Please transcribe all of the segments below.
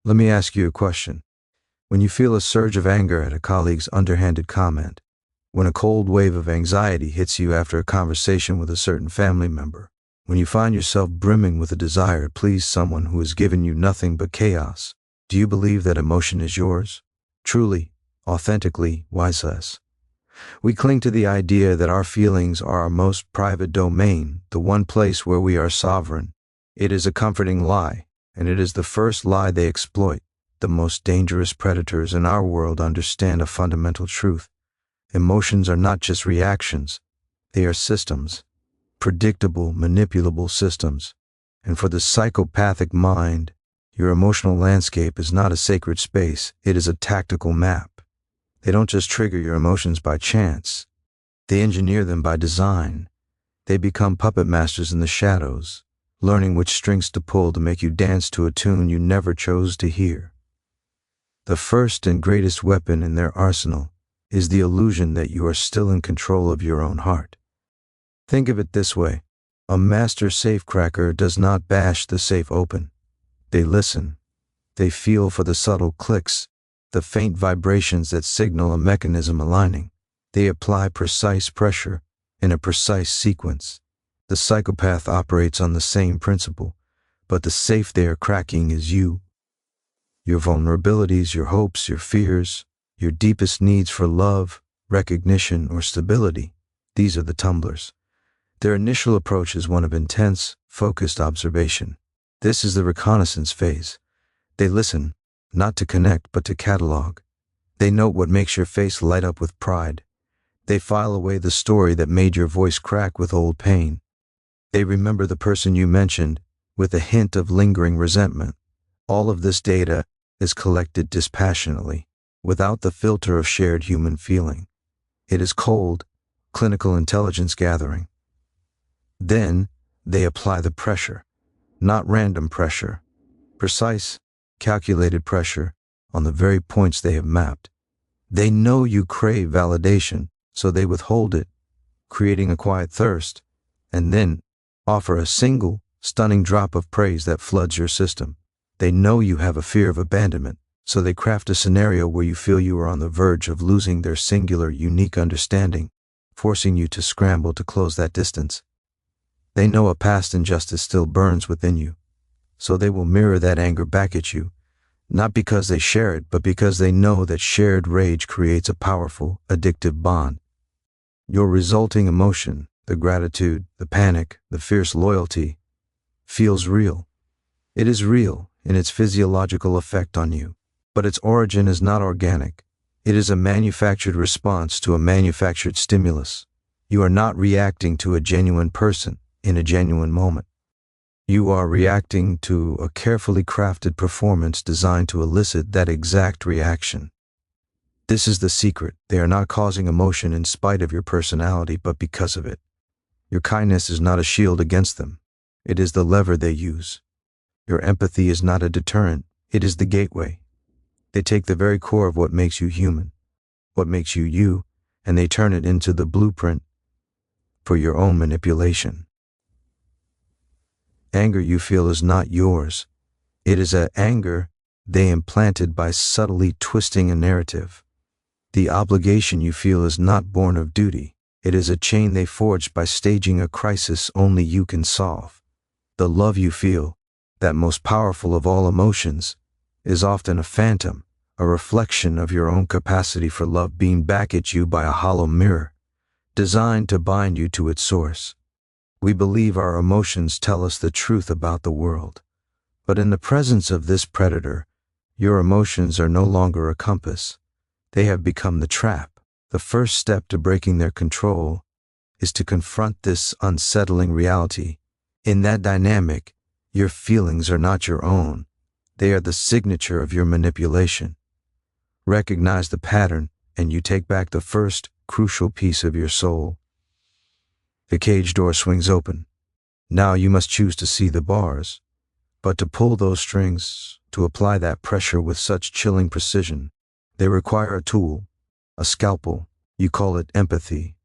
Let me ask you a question. When you feel a surge of anger at a colleague's underhanded comment, when a cold wave of anxiety hits you after a conversation with a certain family member, when you find yourself brimming with a desire to please someone who has given you nothing but chaos, do you believe that emotion is yours? Truly, authentically, wisest. We cling to the idea that our feelings are our most private domain, the one place where we are sovereign. It is a comforting lie, and it is the first lie they exploit. The most dangerous predators in our world understand a fundamental truth. Emotions are not just reactions, they are systems, predictable, manipulable systems. And for the psychopathic mind, your emotional landscape is not a sacred space, it is a tactical map. They don't just trigger your emotions by chance, they engineer them by design. They become puppet masters in the shadows, learning which strings to pull to make you dance to a tune you never chose to hear. The first and greatest weapon in their arsenal is the illusion that you are still in control of your own heart. Think of it this way. A master safecracker does not bash the safe open. They listen. They feel for the subtle clicks, the faint vibrations that signal a mechanism aligning. They apply precise pressure in a precise sequence. The psychopath operates on the same principle, but the safe they are cracking is you. Your vulnerabilities, your hopes, your fears, your deepest needs for love, recognition, or stability. These are the tumblers. Their initial approach is one of intense, focused observation. This is the reconnaissance phase. They listen, not to connect, but to catalog. They note what makes your face light up with pride. They file away the story that made your voice crack with old pain. They remember the person you mentioned with a hint of lingering resentment. All of this data is collected dispassionately, without the filter of shared human feeling. It is cold, clinical intelligence gathering. Then they apply the pressure, not random pressure, precise, calculated pressure on the very points they have mapped. They know you crave validation, so they withhold it, creating a quiet thirst, and then offer a single, stunning drop of praise that floods your system. They know you have a fear of abandonment, so they craft a scenario where you feel you are on the verge of losing their singular, unique understanding, forcing you to scramble to close that distance. They know a past injustice still burns within you, so they will mirror that anger back at you, not because they share it, but because they know that shared rage creates a powerful, addictive bond. Your resulting emotion, the gratitude, the panic, the fierce loyalty, feels real. It is real in its physiological effect on you, but its origin is not organic. It is a manufactured response to a manufactured stimulus. You are not reacting to a genuine person in a genuine moment. You are reacting to a carefully crafted performance designed to elicit that exact reaction. This is the secret. They are not causing emotion in spite of your personality, but because of it. Your kindness is not a shield against them. It is the lever they use. Your empathy is not a deterrent. It is the gateway. They take the very core of what makes you human, what makes you you, and they turn it into the blueprint for your own manipulation. Anger you feel is not yours. It is an anger they implanted by subtly twisting a narrative. The obligation you feel is not born of duty. It is a chain they forged by staging a crisis only you can solve. The love you feel, that most powerful of all emotions, is often a phantom, a reflection of your own capacity for love beamed back at you by a hollow mirror, designed to bind you to its source. We believe our emotions tell us the truth about the world, but in the presence of this predator, your emotions are no longer a compass. They have become the trap. The first step to breaking their control is to confront this unsettling reality. In that dynamic, your feelings are not your own. They are the signature of your manipulation. Recognize the pattern, and you take back the first crucial piece of your soul. The cage door swings open. Now you must choose to see the bars. But to pull those strings, to apply that pressure with such chilling precision, they require a tool, a scalpel. You call it empathy.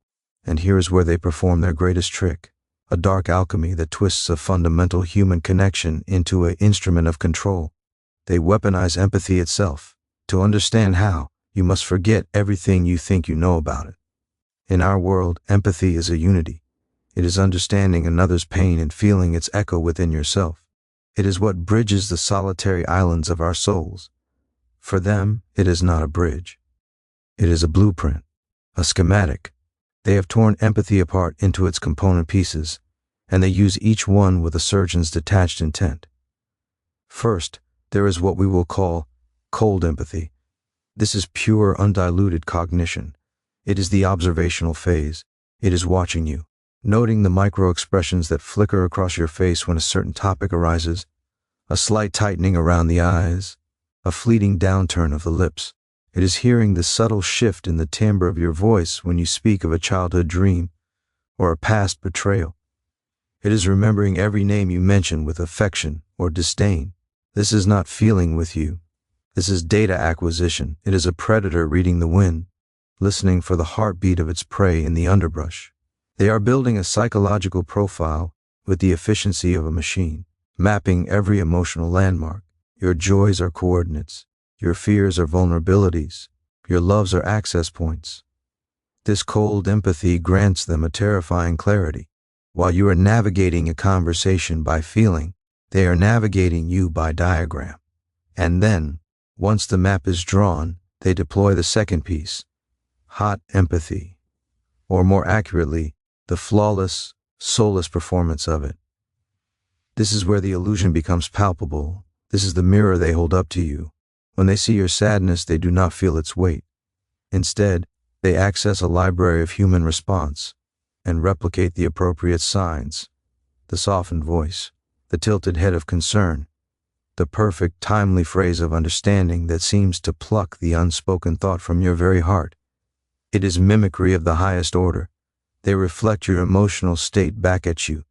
And here is where they perform their greatest trick, a dark alchemy that twists a fundamental human connection into an instrument of control. They weaponize empathy itself. To understand how, you must forget everything you think you know about it. In our world, empathy is a unity. It is understanding another's pain and feeling its echo within yourself. It is what bridges the solitary islands of our souls. For them, it is not a bridge. It is a blueprint, a schematic. They have torn empathy apart into its component pieces, and they use each one with a surgeon's detached intent. First, there is what we will call cold empathy. This is pure, undiluted cognition. It is the observational phase. It is watching you, noting the micro-expressions that flicker across your face when a certain topic arises, a slight tightening around the eyes, a fleeting downturn of the lips. It is hearing the subtle shift in the timbre of your voice when you speak of a childhood dream or a past betrayal. It is remembering every name you mention with affection or disdain. This is not feeling with you. This is data acquisition. It is a predator reading the wind, listening for the heartbeat of its prey in the underbrush. They are building a psychological profile with the efficiency of a machine, mapping every emotional landmark. Your joys are coordinates. Your fears are vulnerabilities. Your loves are access points. This cold empathy grants them a terrifying clarity. While you are navigating a conversation by feeling, they are navigating you by diagram. And then, once the map is drawn, they deploy the second piece, hot empathy, or more accurately, the flawless, soulless performance of it. This is where the illusion becomes palpable. This is the mirror they hold up to you. When they see your sadness, they do not feel its weight. Instead, they access a library of human response and replicate the appropriate signs, the softened voice, the tilted head of concern, the perfect, timely phrase of understanding that seems to pluck the unspoken thought from your very heart. It is mimicry of the highest order. They reflect your emotional state back at you,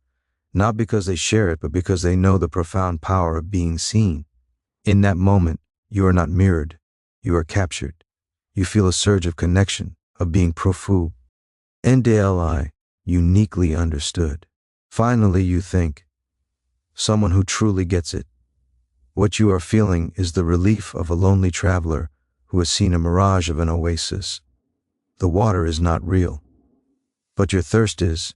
not because they share it, but because they know the profound power of being seen. In that moment, you are not mirrored. You are captured. You feel a surge of connection, of being profu, NDLI, uniquely understood. Finally, you think, someone who truly gets it. What you are feeling is the relief of a lonely traveler who has seen a mirage of an oasis. The water is not real, but your thirst is.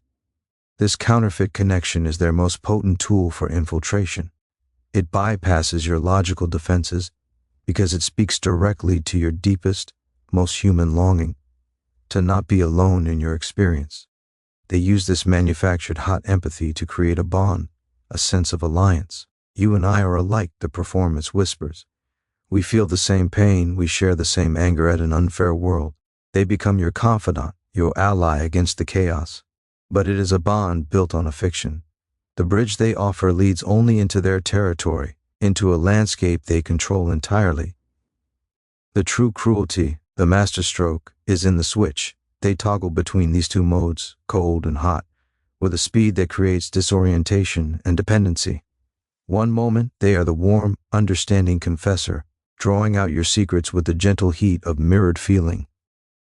This counterfeit connection is their most potent tool for infiltration. It bypasses your logical defenses because it speaks directly to your deepest, most human longing, to not be alone in your experience. They use this manufactured hot empathy to create a bond, a sense of alliance. You and I are alike, the performance whispers. We feel the same pain, we share the same anger at an unfair world. They become your confidant, your ally against the chaos. But it is a bond built on a fiction. The bridge they offer leads only into their territory, into a landscape they control entirely. The true cruelty, the masterstroke, is in the switch. They toggle between these two modes, cold and hot, with a speed that creates disorientation and dependency. One moment, they are the warm, understanding confessor, drawing out your secrets with the gentle heat of mirrored feeling.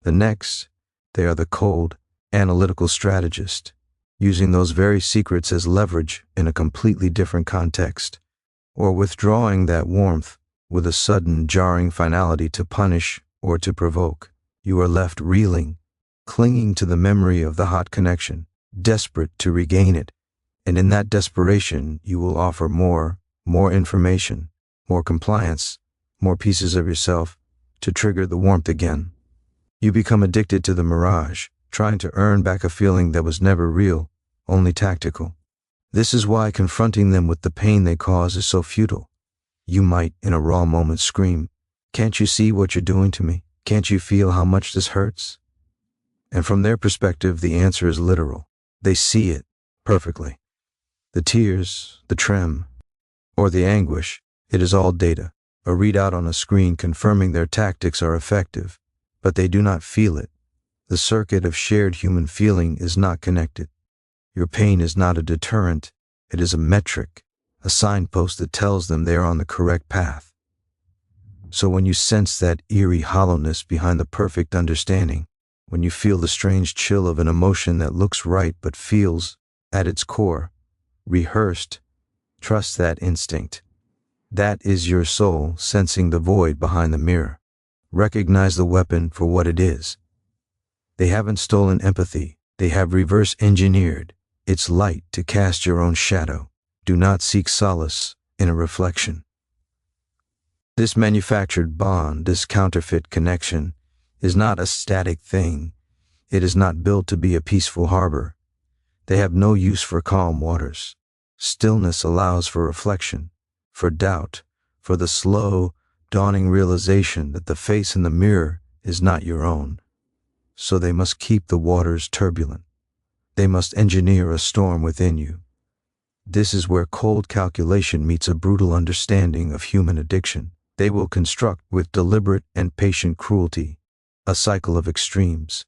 The next, they are the cold, analytical strategist, using those very secrets as leverage in a completely different context, or withdrawing that warmth with a sudden, jarring finality to punish or to provoke. You are left reeling, clinging to the memory of the hot connection, desperate to regain it. And in that desperation, you will offer more information, more compliance, more pieces of yourself to trigger the warmth again. You become addicted to the mirage, trying to earn back a feeling that was never real, only tactical. This is why confronting them with the pain they cause is so futile. You might, in a raw moment, scream, "Can't you see what you're doing to me? Can't you feel how much this hurts?" And from their perspective, the answer is literal. They see it perfectly. The tears, the trem, or the anguish, it is all data, a readout on a screen confirming their tactics are effective, but they do not feel it. The circuit of shared human feeling is not connected. Your pain is not a deterrent, it is a metric, a signpost that tells them they are on the correct path. So when you sense that eerie hollowness behind the perfect understanding, when you feel the strange chill of an emotion that looks right but feels, at its core, rehearsed, trust that instinct. That is your soul sensing the void behind the mirror. Recognize the weapon for what it is. They haven't stolen empathy. They have reverse engineered its light to cast your own shadow. Do not seek solace in a reflection. This manufactured bond, this counterfeit connection, is not a static thing. It is not built to be a peaceful harbor. They have no use for calm waters. Stillness allows for reflection, for doubt, for the slow, dawning realization that the face in the mirror is not your own. So they must keep the waters turbulent. They must engineer a storm within you. This is where cold calculation meets a brutal understanding of human addiction. They will construct with deliberate and patient cruelty a cycle of extremes.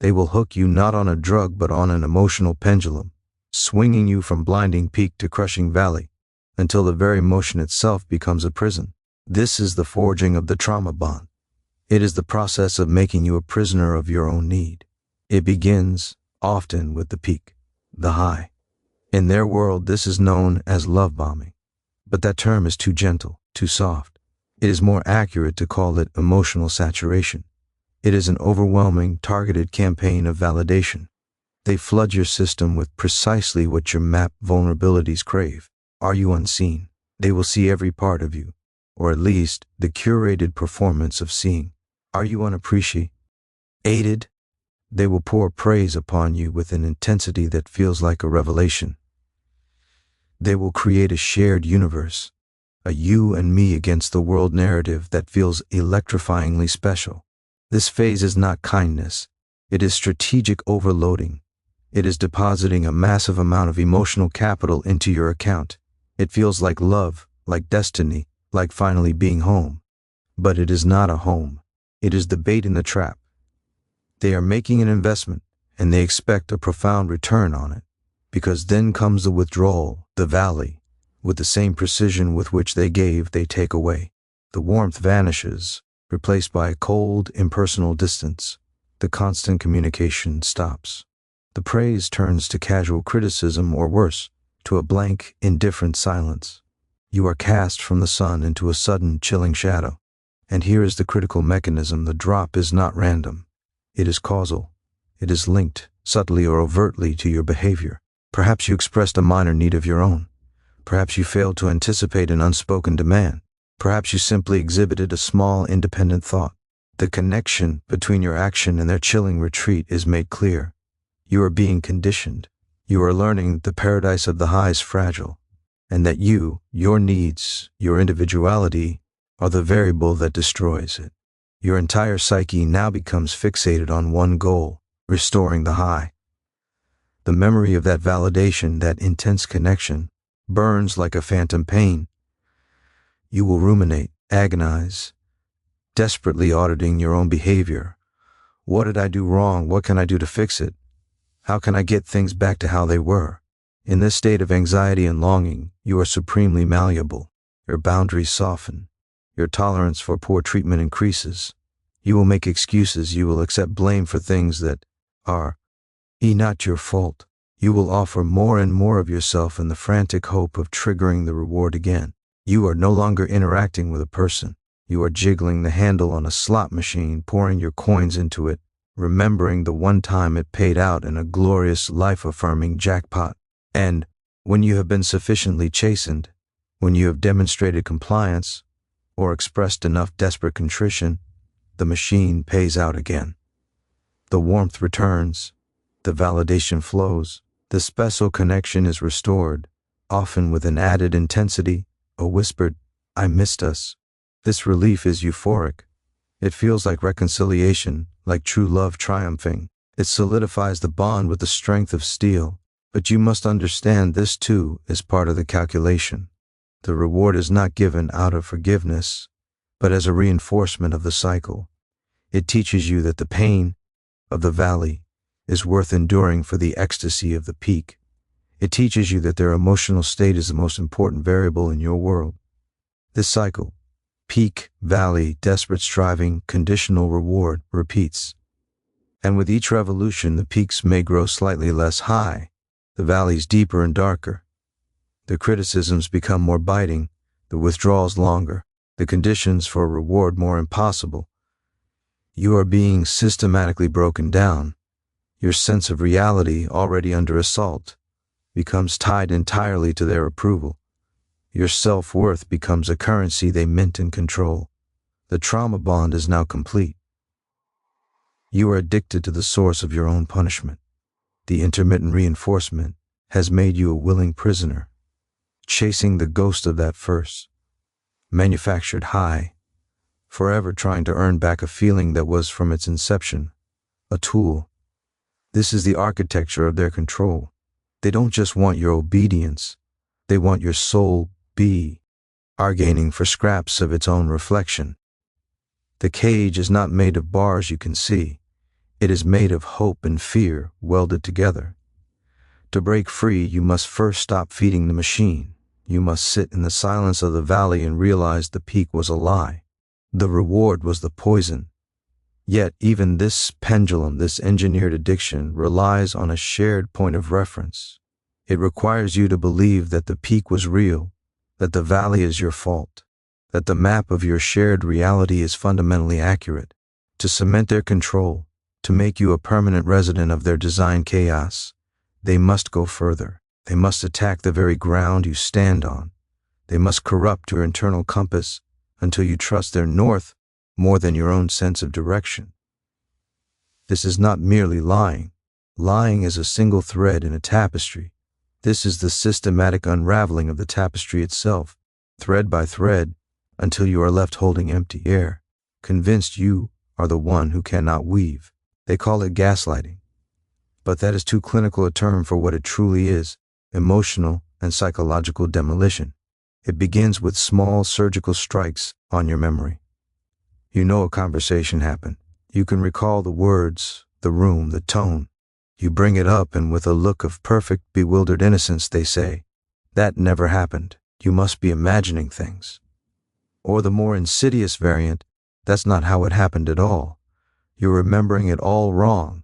They will hook you not on a drug but on an emotional pendulum, swinging you from blinding peak to crushing valley, until the very motion itself becomes a prison. This is the forging of the trauma bond. It is the process of making you a prisoner of your own need. It begins, often, with the peak, the high. In their world, this is known as love bombing. But that term is too gentle, too soft. It is more accurate to call it emotional saturation. It is an overwhelming, targeted campaign of validation. They flood your system with precisely what your mapped vulnerabilities crave. Are you unseen? They will see every part of you, or at least the curated performance of seeing. Are you unappreciated? They will pour praise upon you with an intensity that feels like a revelation. They will create a shared universe, a you and me against the world narrative that feels electrifyingly special. This phase is not kindness. It is strategic overloading. It is depositing a massive amount of emotional capital into your account. It feels like love, like destiny, like finally being home. But it is not a home. It is the bait in the trap. They are making an investment, and they expect a profound return on it, because then comes the withdrawal, the valley. With the same precision with which they gave, they take away. The warmth vanishes, replaced by a cold, impersonal distance. The constant communication stops. The praise turns to casual criticism, or worse, to a blank, indifferent silence. You are cast from the sun into a sudden, chilling shadow. And here is the critical mechanism. The drop is not random. It is causal. It is linked, subtly or overtly, to your behavior. Perhaps you expressed a minor need of your own. Perhaps you failed to anticipate an unspoken demand. Perhaps you simply exhibited a small, independent thought. The connection between your action and their chilling retreat is made clear. You are being conditioned. You are learning that the paradise of the high is fragile, and that you, your needs, your individuality, are the variable that destroys it. Your entire psyche now becomes fixated on one goal, restoring the high. The memory of that validation, that intense connection, burns like a phantom pain. You will ruminate, agonize, desperately auditing your own behavior. What did I do wrong? What can I do to fix it? How can I get things back to how they were? In this state of anxiety and longing, you are supremely malleable. Your boundaries soften. Your tolerance for poor treatment increases. You will make excuses. You will accept blame for things that are not your fault. You will offer more and more of yourself in the frantic hope of triggering the reward again. You are no longer interacting with a person. You are jiggling the handle on a slot machine, pouring your coins into it, remembering the one time it paid out in a glorious, life-affirming jackpot. And when you have been sufficiently chastened, when you have demonstrated compliance, or expressed enough desperate contrition, the machine pays out again. The warmth returns. The validation flows. The special connection is restored, often with an added intensity, a whispered, "I missed us." This relief is euphoric. It feels like reconciliation, like true love triumphing. It solidifies the bond with the strength of steel. But you must understand this too is part of the calculation. The reward is not given out of forgiveness, but as a reinforcement of the cycle. It teaches you that the pain of the valley is worth enduring for the ecstasy of the peak. It teaches you that their emotional state is the most important variable in your world. This cycle, peak, valley, desperate striving, conditional reward, repeats. And with each revolution, the peaks may grow slightly less high, the valleys deeper and darker. The criticisms become more biting, the withdrawals longer, the conditions for reward more impossible. You are being systematically broken down. Your sense of reality, already under assault, becomes tied entirely to their approval. Your self-worth becomes a currency they mint and control. The trauma bond is now complete. You are addicted to the source of your own punishment. The intermittent reinforcement has made you a willing prisoner, chasing the ghost of that first manufactured high, forever trying to earn back a feeling that was from its inception a tool. This is the architecture of their control. They don't just want your obedience, they want your soul be bargaining for scraps of its own reflection. The cage is not made of bars you can see. It is made of hope and fear welded together. To break free, you must first stop feeding the machine. You must sit in the silence of the valley and realize the peak was a lie. The reward was the poison. Yet even this pendulum, this engineered addiction, relies on a shared point of reference. It requires you to believe that the peak was real, that the valley is your fault, that the map of your shared reality is fundamentally accurate. To cement their control, to make you a permanent resident of their design chaos, they must go further. They must attack the very ground you stand on. They must corrupt your internal compass until you trust their north more than your own sense of direction. This is not merely lying. Lying is a single thread in a tapestry. This is the systematic unraveling of the tapestry itself, thread by thread, until you are left holding empty air, convinced you are the one who cannot weave. They call it gaslighting. But that is too clinical a term for what it truly is: emotional and psychological demolition. It begins with small surgical strikes on your memory. You know a conversation happened. You can recall the words, the room, the tone. You bring it up, and with a look of perfect, bewildered innocence, they say, "That never happened. You must be imagining things." Or the more insidious variant, "That's not how it happened at all. You're remembering it all wrong."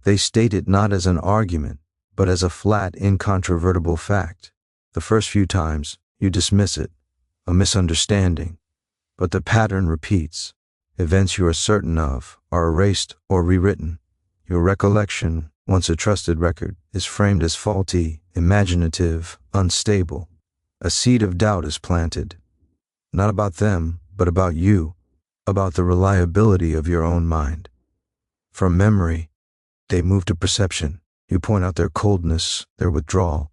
They state it not as an argument, but as a flat, incontrovertible fact. The first few times, you dismiss it, a misunderstanding. But the pattern repeats. Events you are certain of are erased or rewritten. Your recollection, once a trusted record, is framed as faulty, imaginative, unstable. A seed of doubt is planted, not about them, but about you, about the reliability of your own mind. From memory, they move to perception. You point out their coldness, their withdrawal.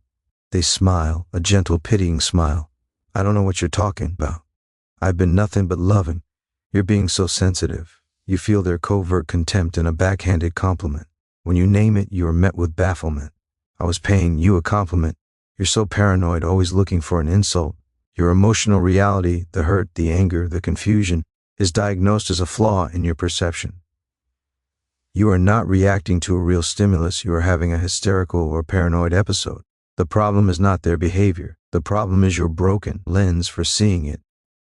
They smile, a gentle, pitying smile. "I don't know what you're talking about. I've been nothing but loving. You're being so sensitive." You feel their covert contempt and a backhanded compliment. When you name it, you are met with bafflement. "I was paying you a compliment. You're so paranoid, always looking for an insult." Your emotional reality, the hurt, the anger, the confusion, is diagnosed as a flaw in your perception. You are not reacting to a real stimulus. You are having a hysterical or paranoid episode. The problem is not their behavior. The problem is your broken lens for seeing it.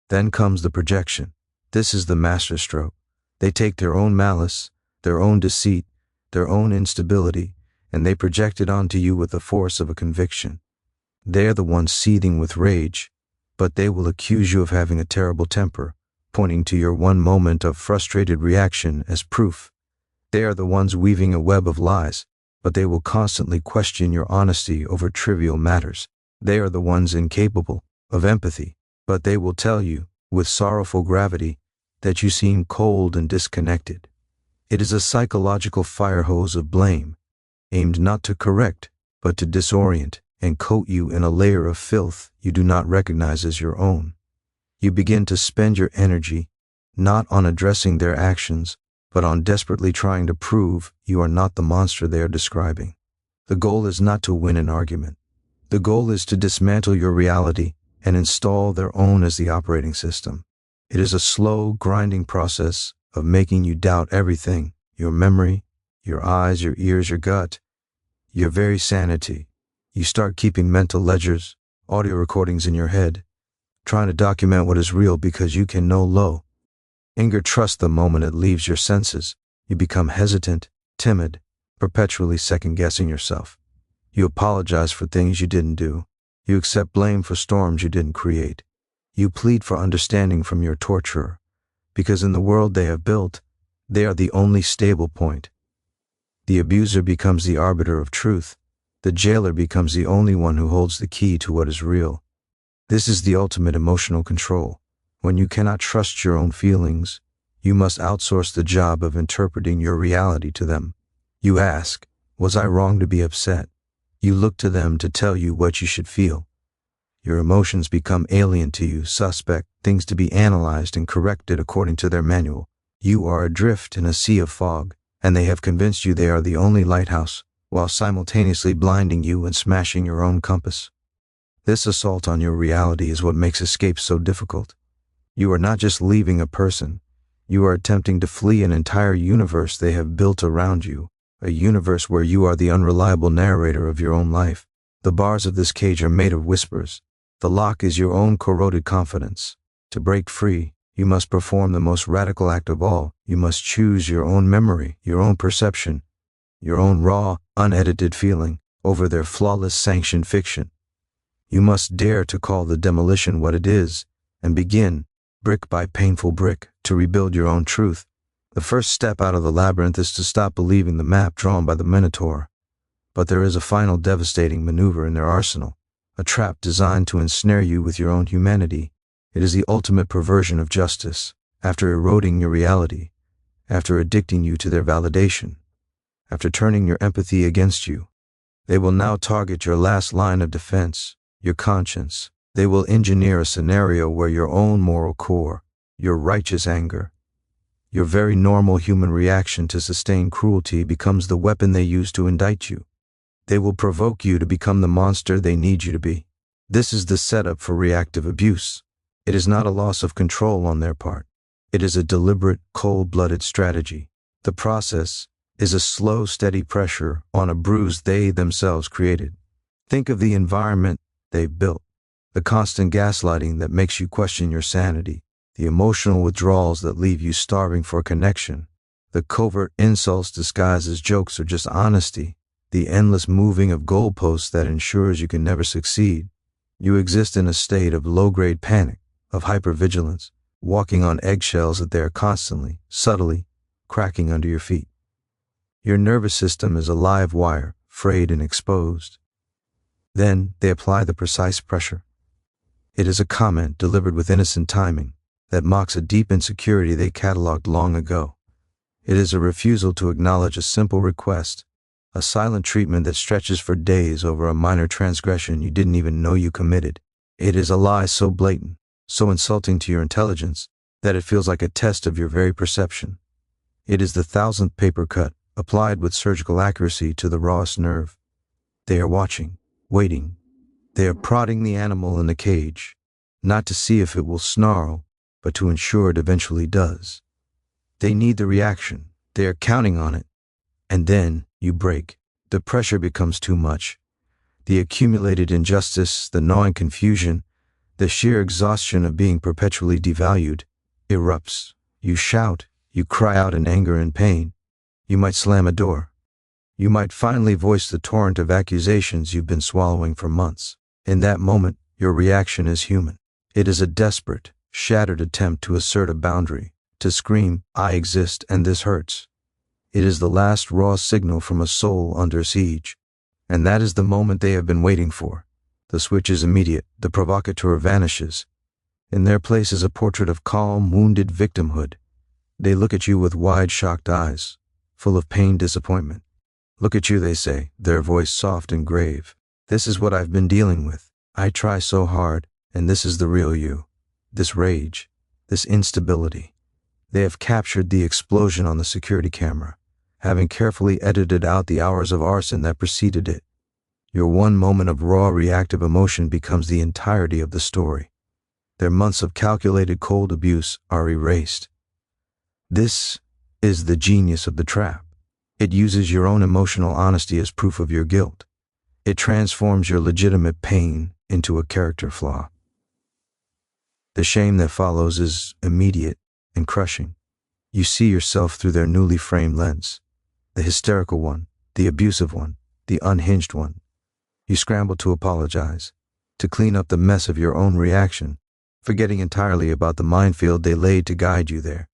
Then comes the projection. This is the masterstroke. They take their own malice, their own deceit, their own instability, and they project it onto you with the force of a conviction. They are the ones seething with rage, but they will accuse you of having a terrible temper, pointing to your one moment of frustrated reaction as proof. They are the ones weaving a web of lies, but they will constantly question your honesty over trivial matters. They are the ones incapable of empathy, but they will tell you, with sorrowful gravity, that you seem cold and disconnected. It is a psychological fire hose of blame, aimed not to correct, but to disorient and coat you in a layer of filth you do not recognize as your own. You begin to spend your energy not on addressing their actions, but on desperately trying to prove you are not the monster they are describing. The goal is not to win an argument. The goal is to dismantle your reality and install their own as the operating system. It is a slow, grinding process of making you doubt everything: your memory, your eyes, your ears, your gut, your very sanity. You start keeping mental ledgers, audio recordings in your head, trying to document what is real because you can know low. Anger trusts the moment it leaves your senses. You become hesitant, timid, perpetually second-guessing yourself. You apologize for things you didn't do. You accept blame for storms you didn't create. You plead for understanding from your torturer, because in the world they have built, they are the only stable point. The abuser becomes the arbiter of truth. The jailer becomes the only one who holds the key to what is real. This is the ultimate emotional control. When you cannot trust your own feelings, you must outsource the job of interpreting your reality to them. You ask, was I wrong to be upset? You look to them to tell you what you should feel. Your emotions become alien to you, suspect, things to be analyzed and corrected according to their manual. You are adrift in a sea of fog, and they have convinced you they are the only lighthouse, while simultaneously blinding you and smashing your own compass. This assault on your reality is what makes escape so difficult. You are not just leaving a person, you are attempting to flee an entire universe they have built around you, a universe where you are the unreliable narrator of your own life. The bars of this cage are made of whispers. The lock is your own corroded confidence. To break free, you must perform the most radical act of all. You must choose your own memory, your own perception, your own raw, unedited feeling over their flawless sanctioned fiction. You must dare to call the demolition what it is and begin, brick by painful brick, to rebuild your own truth. The first step out of the labyrinth is to stop believing the map drawn by the Minotaur. But there is a final devastating maneuver in their arsenal, a trap designed to ensnare you with your own humanity. It is the ultimate perversion of justice. After eroding your reality, after addicting you to their validation, after turning your empathy against you, they will now target your last line of defense, your conscience. They will engineer a scenario where your own moral core, your righteous anger, your very normal human reaction to sustained cruelty becomes the weapon they use to indict you. They will provoke you to become the monster they need you to be. This is the setup for reactive abuse. It is not a loss of control on their part. It is a deliberate, cold-blooded strategy. The process is a slow, steady pressure on a bruise they themselves created. Think of the environment they've built, the constant gaslighting that makes you question your sanity, the emotional withdrawals that leave you starving for connection, the covert insults disguised as jokes or just honesty, the endless moving of goalposts that ensures you can never succeed. You exist in a state of low-grade panic, of hypervigilance, walking on eggshells that they are constantly, subtly, cracking under your feet. Your nervous system is a live wire, frayed and exposed. Then they apply the precise pressure. It is a comment delivered with innocent timing that mocks a deep insecurity they cataloged long ago. It is a refusal to acknowledge a simple request, a silent treatment that stretches for days over a minor transgression you didn't even know you committed. It is a lie so blatant, so insulting to your intelligence, that it feels like a test of your very perception. It is the 1,000th paper cut, applied with surgical accuracy to the rawest nerve. They are watching, waiting. They are prodding the animal in the cage, not to see if it will snarl, but to ensure it eventually does. They need the reaction. They are counting on it. And then you break. The pressure becomes too much. The accumulated injustice, the gnawing confusion, the sheer exhaustion of being perpetually devalued, erupts. You shout, you cry out in anger and pain. You might slam a door. You might finally voice the torrent of accusations you've been swallowing for months. In that moment, your reaction is human. It is a desperate, shattered attempt to assert a boundary, to scream, I exist and this hurts. It is the last raw signal from a soul under siege. And that is the moment they have been waiting for. The switch is immediate. The provocateur vanishes. In their place is a portrait of calm, wounded victimhood. They look at you with wide, shocked eyes, full of pained disappointment. Look at you, they say, their voice soft and grave. This is what I've been dealing with. I try so hard, and this is the real you. This rage, this instability. They have captured the explosion on the security camera, having carefully edited out the hours of arson that preceded it. Your one moment of raw reactive emotion becomes the entirety of the story. Their months of calculated cold abuse are erased. This is the genius of the trap. It uses your own emotional honesty as proof of your guilt. It transforms your legitimate pain into a character flaw. The shame that follows is immediate and crushing. You see yourself through their newly framed lens, the hysterical one, the abusive one, the unhinged one. You scramble to apologize, to clean up the mess of your own reaction. forgetting entirely about the minefield they laid to guide you there.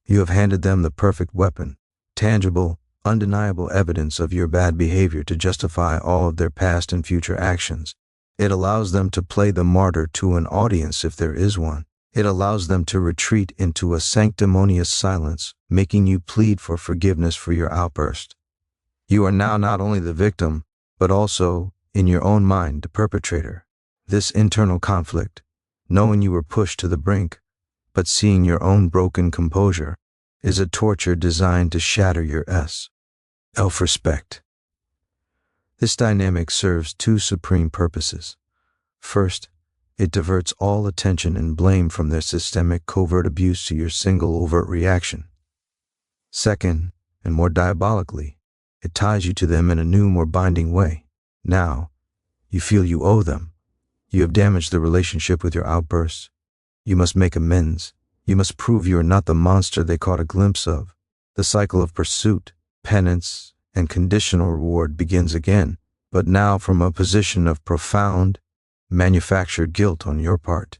You have handed them the perfect weapon, tangible, undeniable evidence of your bad behavior to justify all of their past and future actions. It allows them to play the martyr to an audience if there is one. It allows them to retreat into a sanctimonious silence, making you plead for forgiveness for your outburst. You are now not only the victim, but also, in your own mind, the perpetrator. This internal conflict, knowing you were pushed to the brink, but seeing your own broken composure, is a torture designed to shatter your self-respect. This dynamic serves two supreme purposes. First, it diverts all attention and blame from their systemic covert abuse to your single overt reaction. Second, and more diabolically, it ties you to them in a new, more binding way. Now, you feel you owe them. You have damaged the relationship with your outbursts. You must make amends. You must prove you are not the monster they caught a glimpse of. The cycle of pursuit, penance, and conditional reward begins again, but now from a position of profound, manufactured guilt on your part.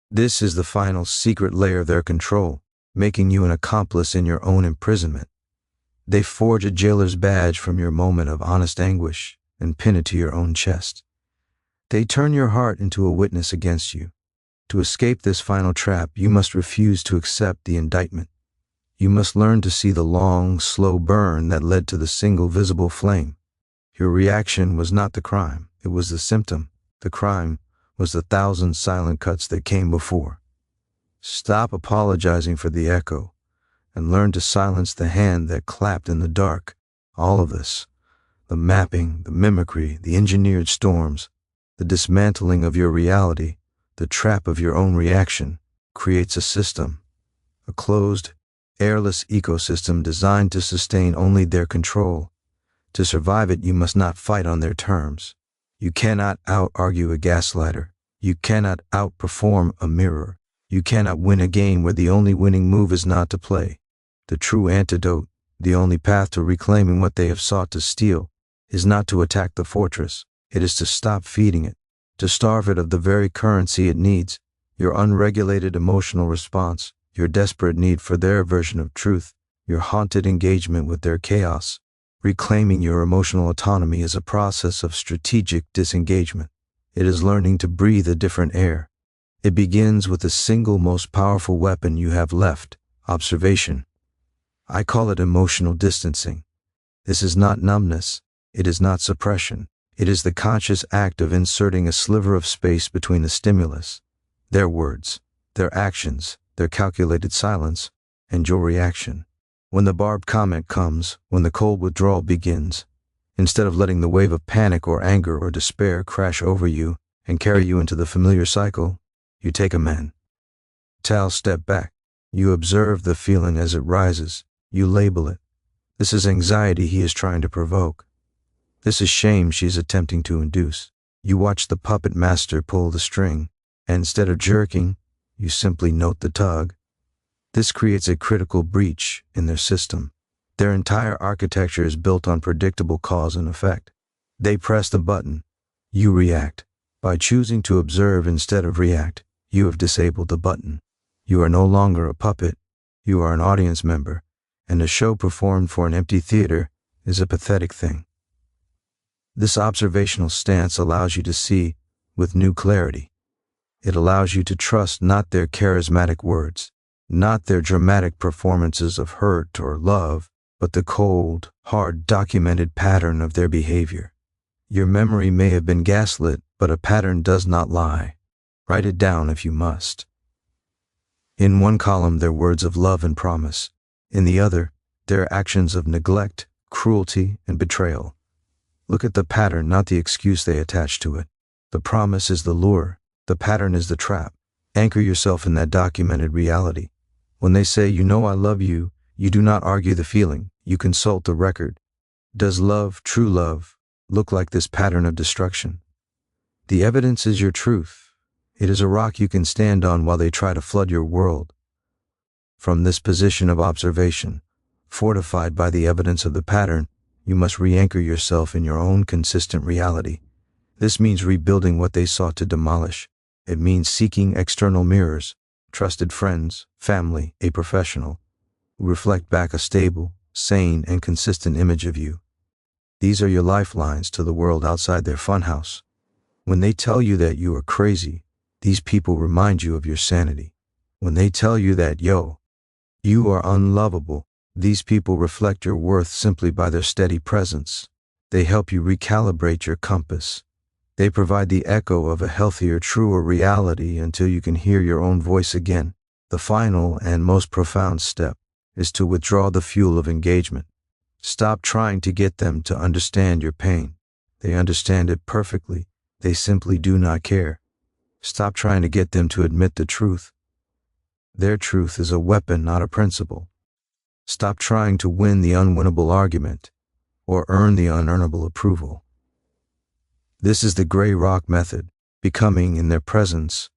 This is the final secret layer of their control, making you an accomplice in your own imprisonment. They forge a jailer's badge from your moment of honest anguish and pin it to your own chest. They turn your heart into a witness against you. To escape this final trap, you must refuse to accept the indictment. You must learn to see the long, slow burn that led to the single visible flame. Your reaction was not the crime, it was the symptom. The crime was the 1,000 silent cuts that came before. Stop apologizing for the echo and learn to silence the hand that clapped in the dark. All of this, the mapping, the mimicry, the engineered storms, the dismantling of your reality, the trap of your own reaction, creates a system, a closed, airless ecosystem designed to sustain only their control. To survive it, you must not fight on their terms. You cannot out-argue a gaslighter. You cannot outperform a mirror. You cannot win a game where the only winning move is not to play. The true antidote, the only path to reclaiming what they have sought to steal, is not to attack the fortress. It is to stop feeding it, to starve it of the very currency it needs, your unregulated emotional response, your desperate need for their version of truth, your haunted engagement with their chaos. Reclaiming your emotional autonomy is a process of strategic disengagement. It is learning to breathe a different air. It begins with the single most powerful weapon you have left, observation. I call it emotional distancing. This is not numbness. It is not suppression. It is the conscious act of inserting a sliver of space between the stimulus, their words, their actions, their calculated silence, and your reaction. When the barbed comment comes, when the cold withdrawal begins, instead of letting the wave of panic or anger or despair crash over you and carry you into the familiar cycle, you take a mental step back. You observe the feeling as it rises. You label it. This is anxiety he is trying to provoke. This is shame she is attempting to induce. You watch the puppet master pull the string, and instead of jerking, you simply note the tug. This creates a critical breach in their system. Their entire architecture is built on predictable cause and effect. They press the button. You react. By choosing to observe instead of react, you have disabled the button. You are no longer a puppet. You are an audience member, and a show performed for an empty theater is a pathetic thing. This observational stance allows you to see with new clarity. It allows you to trust not their charismatic words, not their dramatic performances of hurt or love, but the cold, hard, documented pattern of their behavior. Your memory may have been gaslit, but a pattern does not lie. Write it down if you must. In one column, their words of love and promise. In the other, their actions of neglect, cruelty, and betrayal. Look at the pattern, not the excuse they attach to it. The promise is the lure. The pattern is the trap. Anchor yourself in that documented reality. When they say, "You know I love you," you do not argue the feeling. You consult the record. Does love, true love, look like this pattern of destruction? The evidence is your truth. It is a rock you can stand on while they try to flood your world. From this position of observation, fortified by the evidence of the pattern, you must re-anchor yourself in your own consistent reality. This means rebuilding what they sought to demolish. It means seeking external mirrors, trusted friends, family, a professional, who reflect back a stable, sane, and consistent image of you. These are your lifelines to the world outside their funhouse. When they tell you that you are crazy, these people remind you of your sanity. When they tell you that, you are unlovable, these people reflect your worth simply by their steady presence. They help you recalibrate your compass. They provide the echo of a healthier, truer reality until you can hear your own voice again. The final and most profound step is to withdraw the fuel of engagement. Stop trying to get them to understand your pain. They understand it perfectly. They simply do not care. Stop trying to get them to admit the truth. Their truth is a weapon, not a principle. Stop trying to win the unwinnable argument or earn the unearnable approval. This is the gray rock method, becoming in their presence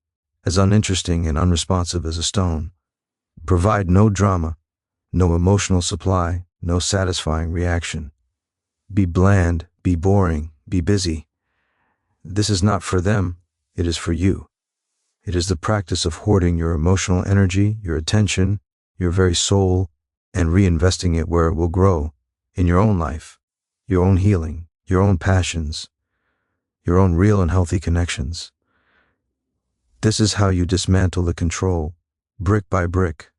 as uninteresting and unresponsive as a stone. Provide no drama, no emotional supply, no satisfying reaction. Be bland, be boring, be busy. This is not for them, it is for you. It is the practice of hoarding your emotional energy, your attention, your very soul, and reinvesting it where it will grow, in your own life, your own healing, your own passions, your own real and healthy connections. This is how you dismantle the control, brick by brick,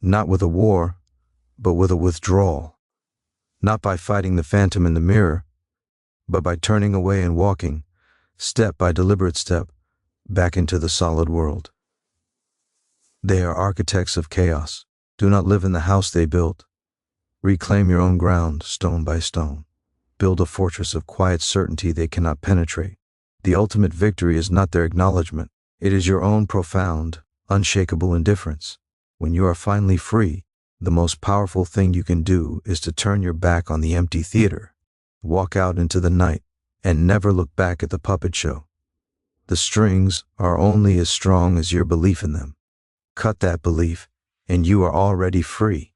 not with a war, but with a withdrawal, not by fighting the phantom in the mirror, but by turning away and walking, step by deliberate step, back into the solid world. They are architects of chaos. Do not live in the house they built. Reclaim your own ground, stone by stone. Build a fortress of quiet certainty they cannot penetrate. The ultimate victory is not their acknowledgement. It is your own profound, unshakable indifference. When you are finally free, the most powerful thing you can do is to turn your back on the empty theater, walk out into the night, and never look back at the puppet show. The strings are only as strong as your belief in them. Cut that belief, and you are already free.